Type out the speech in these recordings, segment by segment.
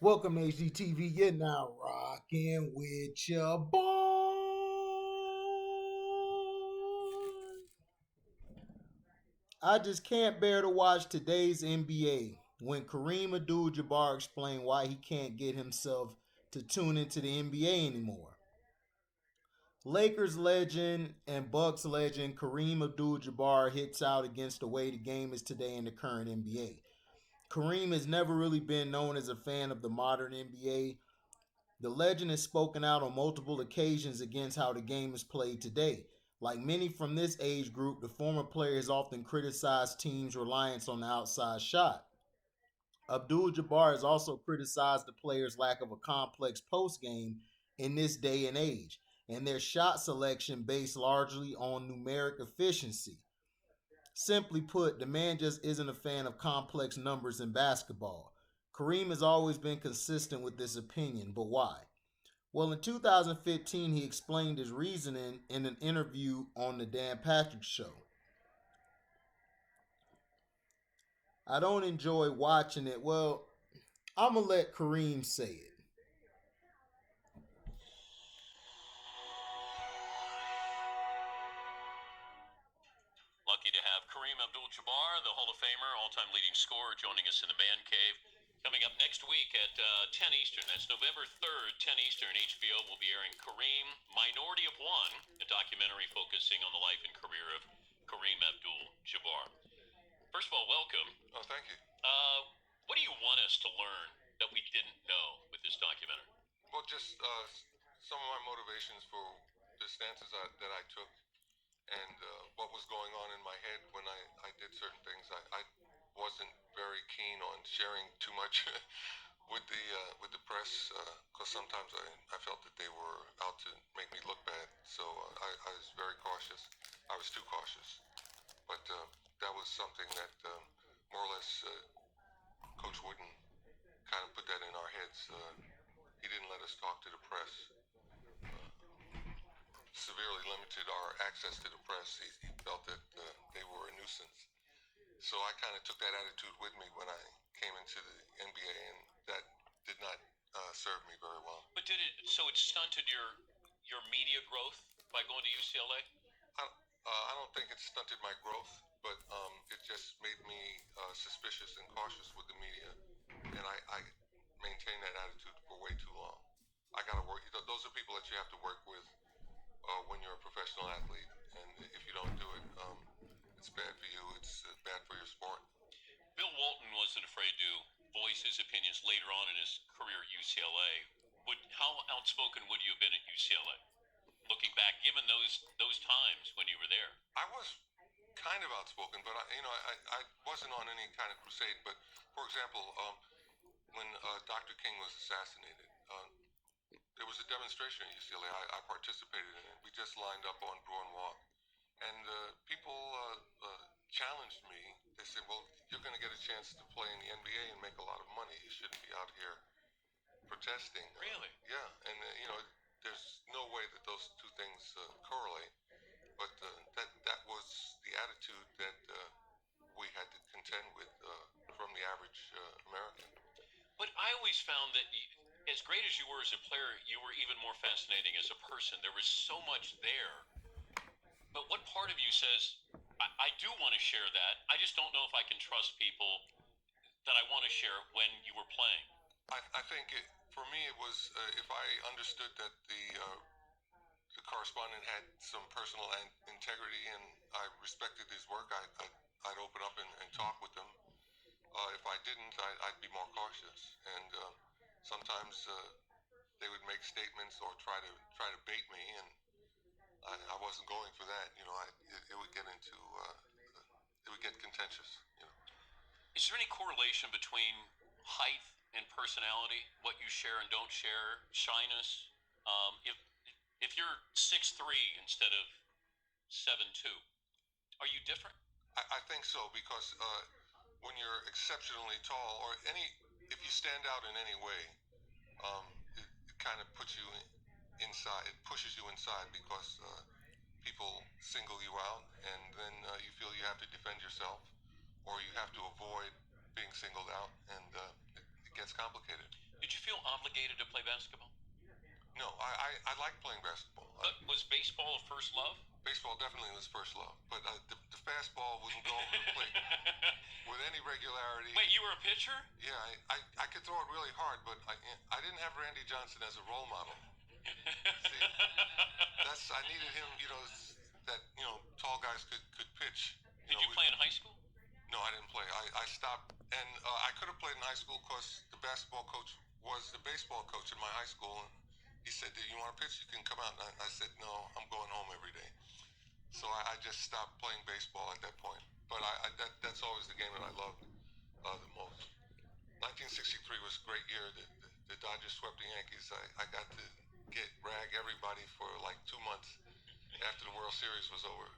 Welcome HDTV. You're now rocking with your boy. I just can't bear to watch today's NBA when Kareem Abdul-Jabbar explained why he can't get himself to tune into the NBA anymore. Lakers legend and Bucks legend Kareem Abdul-Jabbar hits out against the way the game is today in the current NBA. Kareem has never really been known as a fan of the modern NBA. The legend has spoken out on multiple occasions against how the game is played today. Like many from this age group, the former player has often criticized teams' reliance on the outside shot. Abdul Jabbar has also criticized the players' lack of a complex post game in this day and age, and their shot selection based largely on numeric efficiency. Simply put, the man just isn't a fan of complex numbers in basketball. Kareem has always been consistent with this opinion, but why? Well, in 2015, he explained his reasoning in an interview on the Dan Patrick Show. I don't enjoy watching it. Well, I'm going to let Kareem say it. Lucky to have Kareem Abdul-Jabbar, the Hall of Famer, all-time leading scorer, joining us in the man cave. Coming up next week at 10 Eastern, that's November 3rd, 10 Eastern, HBO will be airing Kareem, Minority of One, a documentary focusing on the life and career of Kareem Abdul-Jabbar. First of all, welcome. Oh, thank you. What do you want us to learn that we didn't know with this documentary? Well, just some of my motivations for the stances that I took and what was going on in my head when I did certain things. I wasn't very keen on sharing too much with the press because sometimes I felt that they were out to make me look bad. So I was very cautious. I was too cautious. But that was something that more or less Coach Wooden kind of put that in our heads. He didn't let us talk to the press. Severely limited our access to the press. He felt that they were a nuisance. So I kind of took that attitude with me when I came into the NBA, and that did not serve me very well. But did it? So it stunted your media growth by going to UCLA? I don't think it stunted my growth, but it just made me suspicious and cautious with the media, and I maintained that attitude for way too long. I got to work. Those are people that you have to work with when you're a professional athlete, and if you don't do it, it's bad for you. It's bad for your sport. Bill Walton wasn't afraid to voice his opinions later on in his career at UCLA. How outspoken would you have been at UCLA? Looking back, given those times when you were there. I was kind of outspoken, but I wasn't on any kind of crusade. But for example, when Dr. King was assassinated, there was a demonstration at UCLA. I participated in it. We just lined up on Bruin Walk, and people challenged me. They said, "Well, you're going to get a chance to play in the NBA and make a lot of money. You shouldn't be out here protesting." Really? Yeah, and there's no way that those two things correlate. But that was the attitude that we had to contend with from the average American. But I always found that as great as you were as a player, you were even more fascinating as a person. There was so much there. But what part of you says, I do want to share that. I just don't know if I can trust people that I want to share when you were playing. I think for me it was if I understood that the correspondent had some personal integrity and I respected his work, I'd open up and talk with them. If I didn't, I'd be more cautious. And sometimes they would make statements or try to bait me, and I wasn't going for that. It would get into it would get contentious. Is there any correlation between height and personality? What you share and don't share, shyness? If you're 6'3" instead of 7'2", are you different? I think so because when you're exceptionally tall, or if you stand out in any way, it kind of puts you inside. It pushes you inside because people single you out, and then you feel you have to defend yourself, or you have to avoid being singled out, and it gets complicated. Did obligated to play basketball? No, I like playing basketball. But was baseball a first love? Baseball definitely was first love, but the fastball wouldn't go over the plate with any regularity. Wait, you were a pitcher? Yeah, I could throw it really hard, but I didn't have Randy Johnson as a role model. See, I needed him, that tall guys could pitch. Did you play in high school? No, I didn't play. I stopped, and I could have played in high school because the basketball coach was the baseball coach in my high school, and he said, "Do you want to pitch? You can come out." And I said, "No, I'm going home every day." So I just stopped playing baseball at that point. But that's always the game that I loved the most. 1963 was a great year. The Dodgers swept the Yankees. I got to rag everybody for like 2 months after the World Series was over.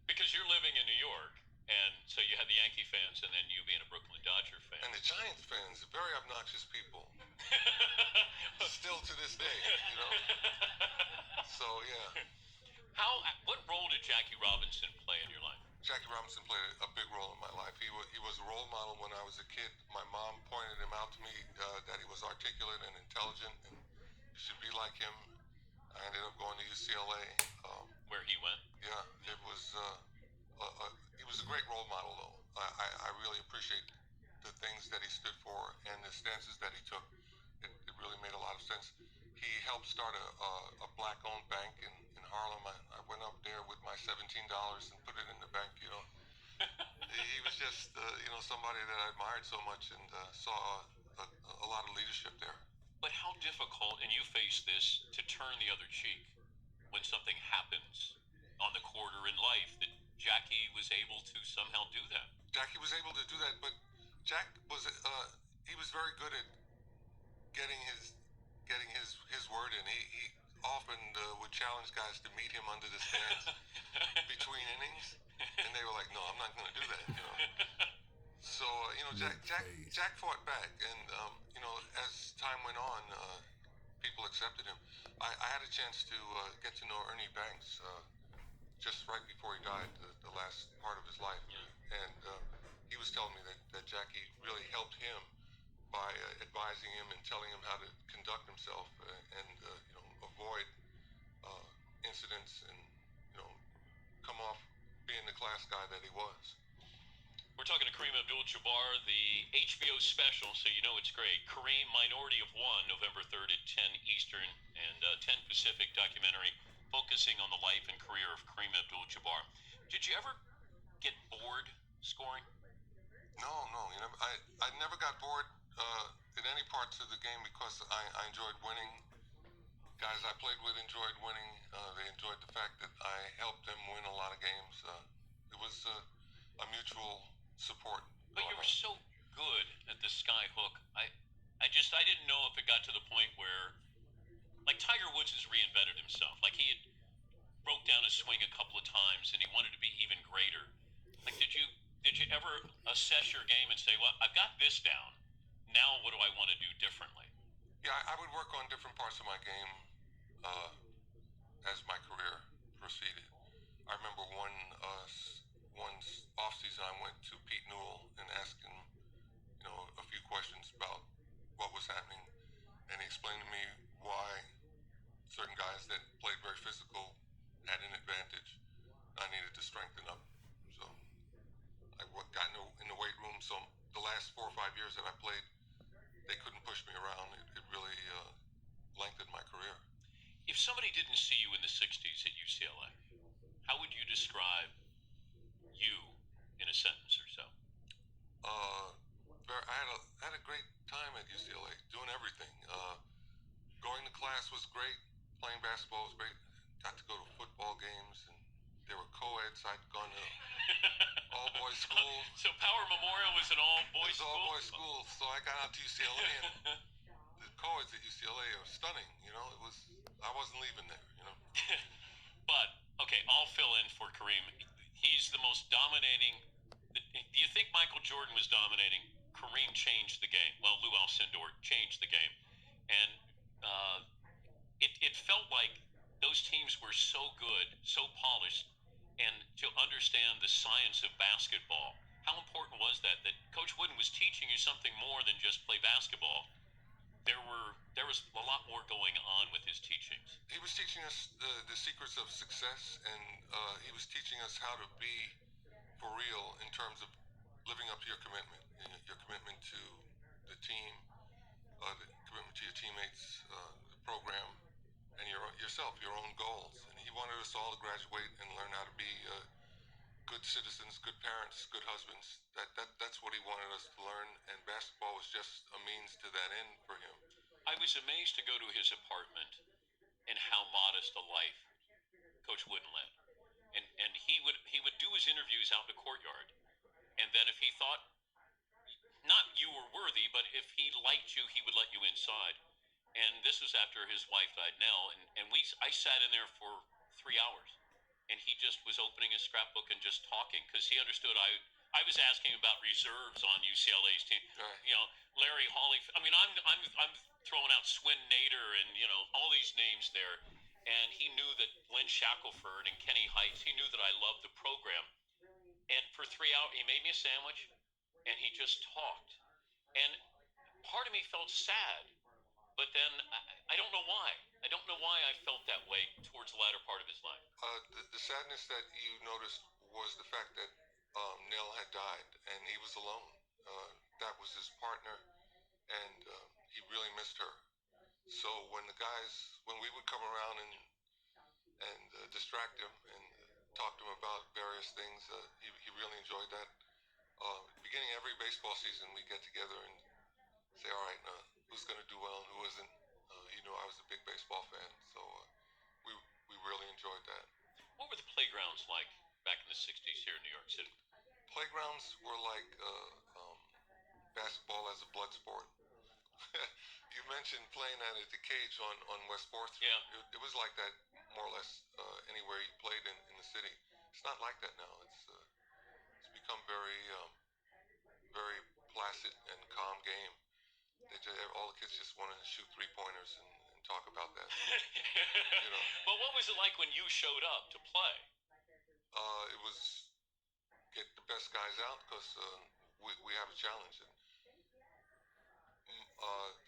Because you're living in New York, and so you had the Yankee fans, and then you being a Brooklyn Dodger fan. And the Giants fans, very obnoxious people. Still to this day, So, yeah. What role did Jackie Robinson play in your life? Jackie Robinson played a big role in my life. He was a role model when I was a kid. My mom pointed him out to me that he was articulate and intelligent, and you should be like him. I ended up going to UCLA. Where he went? Yeah, it was. He was a great role model, though. I really appreciate the things that he stood for and the stances that he took. It really made a lot of sense. He helped start a black-owned bank in Harlem. I went up there with my $17 and put it in the bank. He was just somebody that I admired so much and saw a lot of leadership there. But how difficult, and you face this, to turn the other cheek when something happens on the court or in life, that Jackie was able to somehow do that? Jackie was able to do that, but Jack was he was very good at getting his word in. He often would challenge guys to meet him under the stands between innings, and they were like, "No, I'm not going to do that." So Jack fought back, and as time went on, people accepted him. I had a chance to get to know Ernie Banks just right before he died, the last part of his life, and he was telling me that Jackie really helped him by advising him and telling him how to conduct himself and avoid incidents and come off being the class guy that he was. We're talking to Kareem Abdul-Jabbar, the HBO special, so you know it's great. Kareem, Minority of One, November 3rd at 10 Eastern and 10 Pacific documentary focusing on the life and career of Kareem Abdul-Jabbar. Did you ever get bored scoring? No. I never got bored in any parts of the game because I enjoyed winning. Guys I played with enjoyed winning. They enjoyed the fact that I helped them win a lot of games. It was a mutual support. But you were so good at the sky hook. I didn't know if it got to the point where, like, Tiger Woods has reinvented himself. Like, he had broke down his swing a couple of times and he wanted to be even greater. Like, did you ever assess your game and say, well, I've got this down. Now what do I want to do differently? Yeah, I would work on different parts of my game as my career proceeded. I remember one off season I went to Pete Newell and asked him, a few questions about what was happening, and he explained to me why certain guys that played very physical had an advantage. I needed to strengthen up, so I got in the weight room. So the last 4 or 5 years that I played, they couldn't push me around. It really lengthened my career. If somebody didn't see you in the 60s at UCLA, how would you describe you in a sentence or so? I had a great time at UCLA, doing everything. Going to class was great. Playing basketball was great. Got to go to football games, and there were co-eds. I'd gone to all-boys school. So Power Memorial was an all-boys school? It was all-boys school, so I got out to UCLA, and the co-eds at UCLA are stunning. I wasn't leaving there, But, okay, I'll fill in for Kareem. He's the most dominating. Do you think Michael Jordan was dominating? Kareem changed the game. Well, Lou Alcindor changed the game. And it felt like those teams were so good, so polished, and to understand the science of basketball. How important was that Coach Wooden was teaching you something more than just play basketball there was a lot more going on with his teachings. He was teaching us the secrets of success, and he was teaching us how to be for real in terms of living up to your commitment, your commitment to the team, the commitment to your teammates, the program, and yourself, your own goals. And he wanted us all to graduate and learn how to be good citizens, good parents, good husbands. That's what he wanted us to learn, and basketball was just a means to that end for him. I was amazed to go to his apartment and how modest a life Coach Wooden led. And he would do his interviews out in the courtyard. And then if he thought not you were worthy, but if he liked you, he would let you inside. And this was after his wife died, Nell, and I sat in there for 3 hours, and he just was opening his scrapbook and just talking because he understood I was asking about reserves on UCLA's team. Right. You know, Larry Hawley. I mean, I'm throwing out Swin Nader and all these names there, and he knew that Glenn Shackelford and Kenny Heights. He knew that I loved the program, and for 3 hours he made me a sandwich, and he just talked, and part of me felt sad. But then I don't know why. I don't know why I felt that way towards the latter part of his life. The sadness that you noticed was the fact that Nell had died and he was alone. That was his partner, and he really missed her. So when we would come around and distract him and talk to him about various things, he really enjoyed that. Beginning every baseball season, we get together and say, all right, who's going to do well and who isn't. He knew I was a big baseball fan, so we really enjoyed that. What were the playgrounds like back in the 60s here in New York City? Playgrounds were like basketball as a blood sport. You mentioned playing that at the cage on West 4th Street. Yeah. It was like that more or less anywhere you played in the city. It's not like that now. It's become very placid and calm game. All the kids just want to shoot 3-pointers and talk about that. But what was it like when you showed up to play? It was get the best guys out because we have a challenge. And,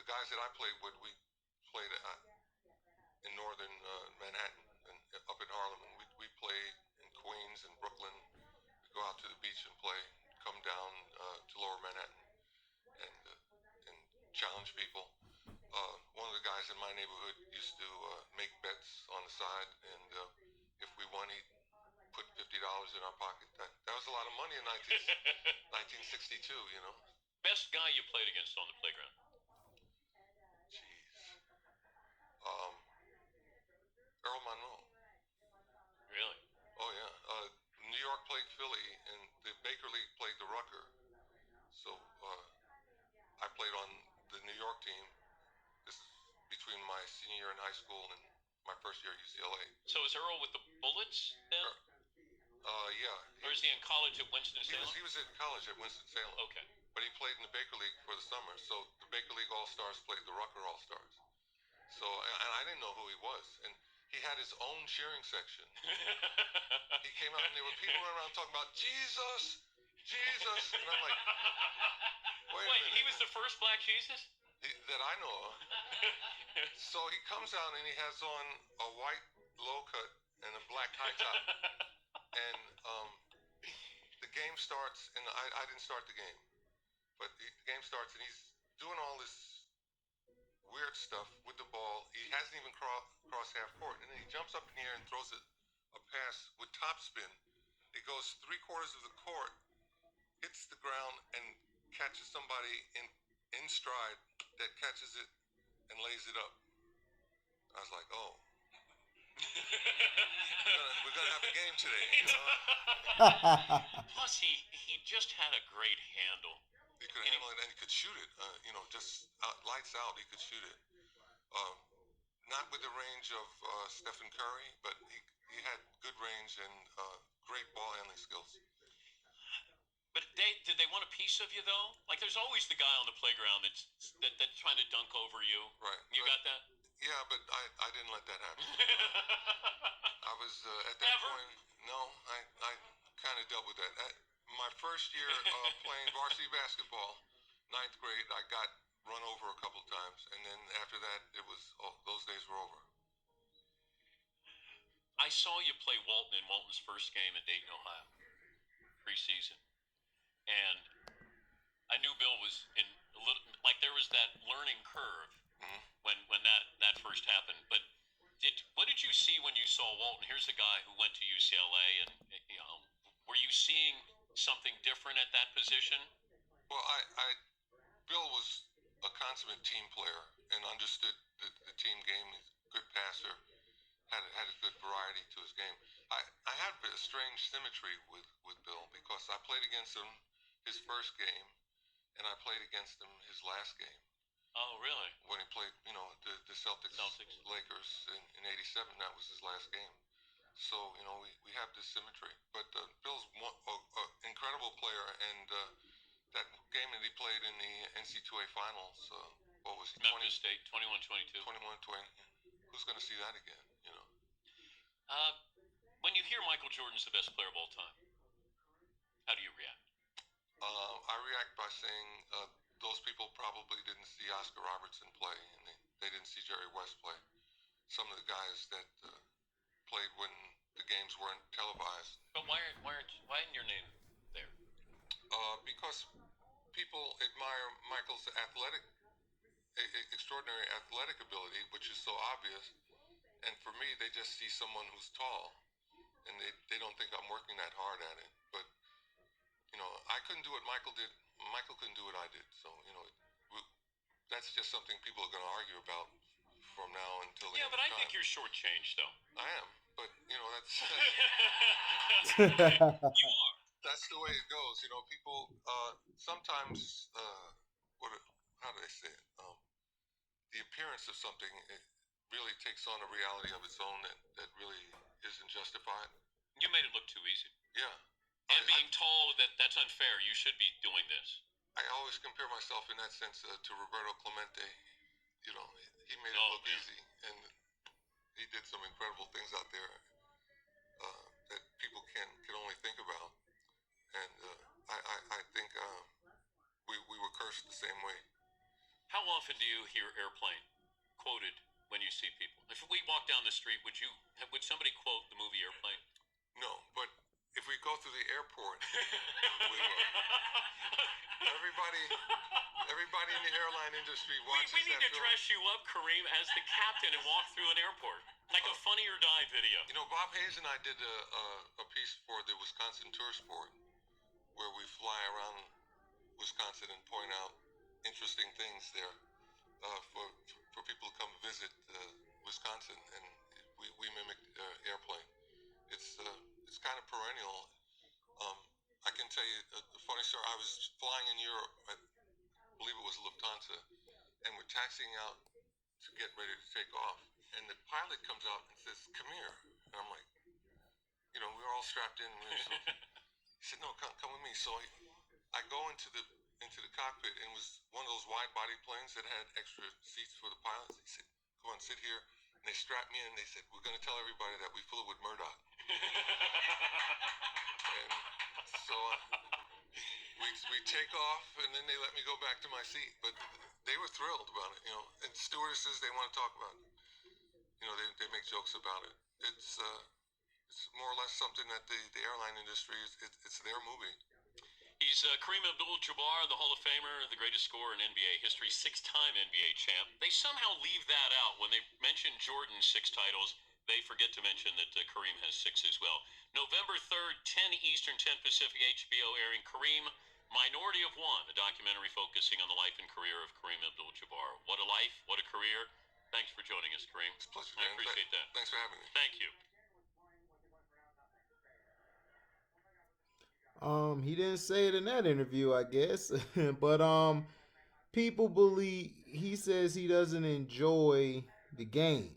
the guys that I played with, we played in northern Manhattan and up in Harlem, and we played in Queens and Brooklyn. We go out to the beach and play, come down to lower Manhattan and challenge people. One of the guys in my neighborhood used to make bets on the side, and if we won, he'd put $50 in our pocket. That was a lot of money in 1962, Best guy you played against on the playground? Jeez. Earl Monroe. Really? Oh, yeah. New York played Philly, and the Baker League played the Rucker. So I played on the New York team. This is between my senior year in high school and my first year at UCLA. So is Earl with the Bullets then? Yeah. Or is he in college at Winston-Salem? He was in college at Winston-Salem. Okay. But he played in the Baker League for the summer. So the Baker League All-Stars played the Rucker All-Stars. So, and I didn't know who he was. And he had his own cheering section. He came out and there were people running around talking about Jesus, Jesus. And I'm like, wait a minute. He was the first black Jesus? That I know of. So he comes out and he has on a white low cut and a black high top. And the game starts, and I didn't start the game. But the game starts and he's doing all this weird stuff with the ball. He hasn't even crossed half court. And then he jumps up in the air and throws a pass with topspin. It goes 3/4 of the court, hits the ground, and catches somebody in stride that catches it and lays it up. I was like, oh. We're gonna have a game today. Plus, he just had a great handle. He could handle it and he could shoot it. Just lights out. He could shoot it. Not with the range of Stephen Curry, but he had good range and great ball handling skills. But did they want a piece of you though? Like, there's always the guy on the playground that's trying to dunk over you. Right. You got that? Yeah, but I didn't let that happen. I was at that point. No, I kind of dealt with that. My first year playing varsity basketball, 9th grade, I got run over a couple times, and then I saw you play Walton in Walton's first game at Dayton, Ohio, preseason, and I knew Bill was in a little like there was that learning curve Mhm. when that first happened. But what did you see when you saw Walton? Here's a guy who went to UCLA, and were you seeing something different at that position? Well, Bill was a consummate team player and understood the team game. He's a good passer, had a good variety to his game. I had a strange symmetry with Bill because I played against him his first game, and I played against him his last game. Oh, really? When he played, the Celtics. Lakers in '87, that was his last game. So, we have this symmetry. But Bill's an incredible player, and that game that he played in the NC2A finals, what was he? Memphis State, 21-22. 21-20. Who's going to see that again, When you hear Michael Jordan's the best player of all time, how do you react? I react by saying those people probably didn't see Oscar Robertson play, and they didn't see Jerry West play. Some of the guys that played when the games weren't televised. But why isn't your name there? Because people admire Michael's extraordinary athletic ability, which is so obvious. And for me, they just see someone who's tall, and they don't think I'm working that hard at it. But I couldn't do what Michael did. Michael couldn't do what I did. So that's just something people are going to argue about from now until the end but of I time. think you're shortchanged, though. I am, but that's You are. that's the way it goes. People sometimes how do they say it? The appearance of something really takes on a reality of its own that really isn't justified. You made it look too easy. Yeah. And being told that's unfair, you should be doing this. I always compare myself in that sense to Roberto Clemente. He made it look easy, and he did some incredible things out there that people can only think about. And I think we were cursed the same way. How often do you hear airplane quoted when you see people? If we walk down the street, would somebody quote the movie Airplane? No, but if we go through the airport, we will. Everybody in the airline industry watches we need that to dress you up, Kareem, as the captain and walk through an airport. Like a Funny or Die video. Bob Hayes and I did a piece for the Wisconsin Tour Sport where we fly around Wisconsin and point out interesting things there for people to come visit Wisconsin, and we mimic airplane. It's kind of perennial. I can tell you a funny story. I was flying in Europe. I believe it was Lufthansa, and we're taxiing out to get ready to take off. And the pilot comes out and says, "Come here." And I'm like, we were all strapped in. He said, "No, come with me." So I go into the cockpit, and it was one of those wide body planes that had extra seats for the pilots. He said, "Come on, sit here." And they strapped me in, and they said, "We're going to tell everybody that we flew with Murdoch." And so we take off, and then they let me go back to my seat. But they were thrilled about it, And stewardesses, they want to talk about it. They make jokes about it. It's more or less something that the airline industry it's their movie. He's Kareem Abdul-Jabbar, the Hall of Famer, the greatest scorer in NBA history, 6-time NBA champ. They somehow leave that out when they mention Jordan's 6 titles. They forget to mention that Kareem has 6 as well. November 3rd, 10 Eastern, 10 Pacific, HBO airing Kareem, Minority of One, a documentary focusing on the life and career of Kareem Abdul-Jabbar. What a life, what a career. Thanks for joining us, Kareem. It's a pleasure, I appreciate that. Thanks for having me. Thank you. He didn't say it in that interview, I guess. But people believe he says he doesn't enjoy the game.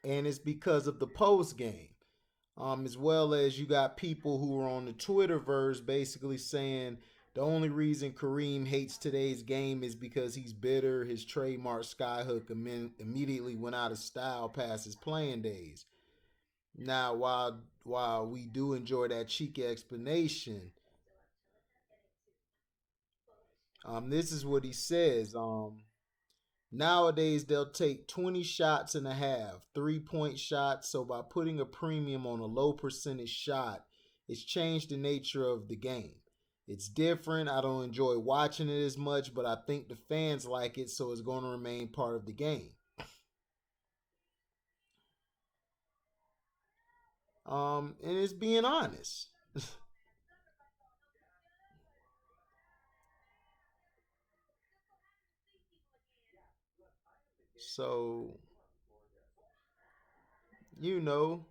And it's because of the post game. As well as you got people who are on the Twitterverse basically saying the only reason Kareem hates today's game is because he's bitter. His trademark skyhook immediately went out of style past his playing days. Now, while we do enjoy that cheeky explanation, this is what he says. Nowadays, they'll take 20 shots and a half, 3-point shots. So, by putting a premium on a low percentage shot, it's changed the nature of the game. It's different. I don't enjoy watching it as much, but I think the fans like it, so it's going to remain part of the game. And it's being honest. So, you know,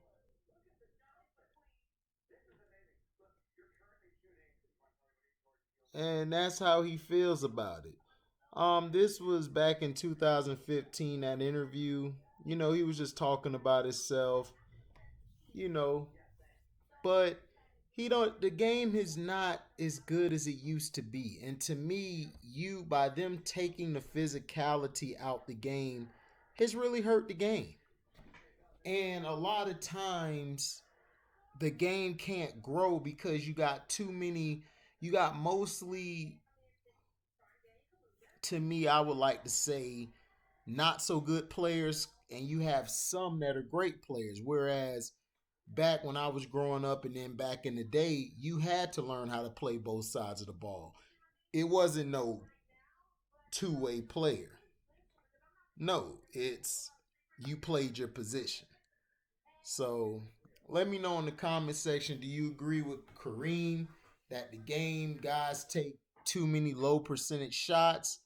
and that's how he feels about it. This was back in 2015, that interview. He was just talking about himself, you know, but he don't the game is not as good as it used to be. And to me, you by them taking the physicality out the game has really hurt the game. And a lot of times the game can't grow because you got mostly, to me, I would like to say, not so good players, and you have some that are great players. Whereas back when I was growing up and then back in the day, you had to learn how to play both sides of the ball. It wasn't no two-way player. No, it's you played your position. So let me know in the comment section, do you agree with Kareem that the game guys take too many low percentage shots?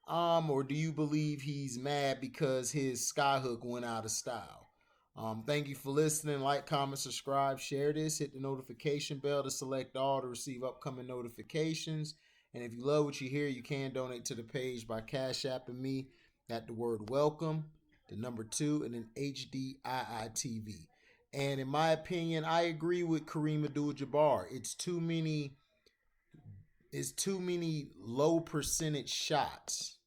Or do you believe he's mad because his skyhook went out of style? Thank you for listening. Like, comment, subscribe, share this. Hit the notification bell to select all to receive upcoming notifications. And if you love what you hear, you can donate to the page by Cash Apping me at the word welcome, the number 2, and then HDIITV. And in my opinion, I agree with Kareem Abdul-Jabbar. It's too many low percentage shots,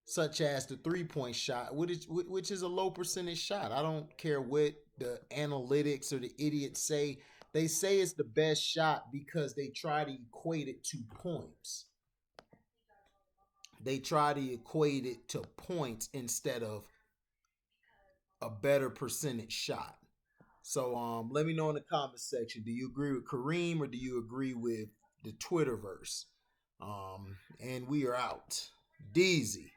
such as the 3-point shot, which is a low percentage shot. I don't care what the analytics or the idiots say. They say it's the best shot because they try to equate it to points. They try to equate it to points instead of a better percentage shot. So let me know in the comment section. Do you agree with Kareem or do you agree with the Twitterverse? And we are out. Deezy.